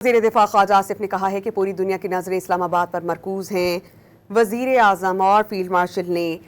वज़ीर दिफा ख्वाजा आसिफ ने कहा है कि पूरी दुनिया की नज़रें इस्लामाबाद पर मरकूज़ हैं। वज़ीर आज़म और फील्ड मार्शल ने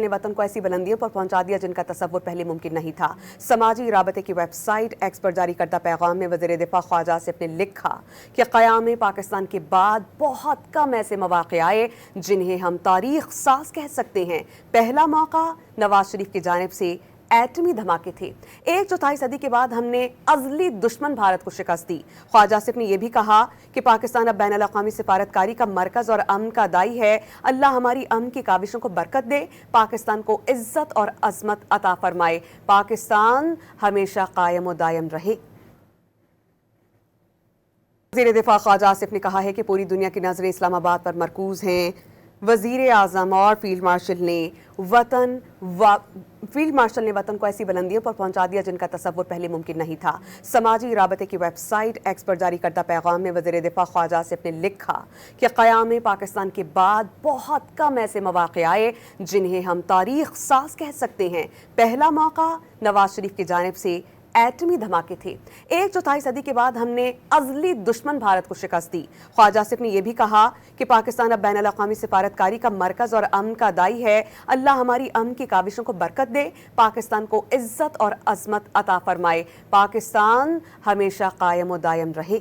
वतन को ऐसी बुलंदियों पर पहुंचा दिया जिनका तसव्वुर पहले मुमकिन नहीं था। समाजी राबते की वेबसाइट एक्स पर जारी करदा पैगाम में वज़ीर दिफा ख्वाजा आसिफ ने लिखा कि क़याम पाकिस्तान के बाद बहुत कम ऐसे मौक़े आए जिन्हें हम तारीख़ साज़ कह सकते हैं। पहला मौका नवाज शरीफ की जानिब से एटमी धमाके थे। 1/4 सदी के बाद हमने अज़ली दुश्मन भारत को शिकस्त दी। ख्वाजा आसिफ ने यह भी कहा कि पाकिस्तान अब बैनुल अक़वामी सिफारतकारी का मरकज़ और अमन का दाई है। अल्लाह हमारी अमन की काविशों को बरकत दे, पाकिस्तान को इज्जत और अज़मत अता फरमाए, पाकिस्तान हमेशा कायम व दायम रहे। वज़ीर दिफा ख्वाजा आसिफ ने कहा है कि पूरी दुनिया की नज़रें इस्लामाबाद पर मरकूज़ हैं। वज़ीर आज़म और फील्ड मार्शल ने वतन को ऐसी बुलंदियों पर पहुंचा दिया जिनका तसव्वुर पहले मुमकिन नहीं था। समाजी राबते की वेबसाइट एक्स पर जारी करदा पैगाम में वज़ीर दिफा ख्वाजा आसिफ ने लिखा कि क़याम पाकिस्तान के बाद बहुत कम ऐसे मौक़े आए जिन्हें हम तारीख़ साज़ कह सकते हैं। पहला मौका नवाज शरीफ की जानिब से एटमी धमाके थे। 1/4 सदी के बाद हमने अज़ली दुश्मन भारत को शिकस्त दी। ख्वाजा आसिफ ने यह भी कहा कि पाकिस्तान अब बैनुल अक़वामी सिफारतकारी का मरकज़ और अमन का दाई है। अल्लाह हमारी अमन की काविशों को बरकत दे, पाकिस्तान को इज्जत और अज़मत अता फरमाए, पाकिस्तान हमेशा कायम व दायम रहे।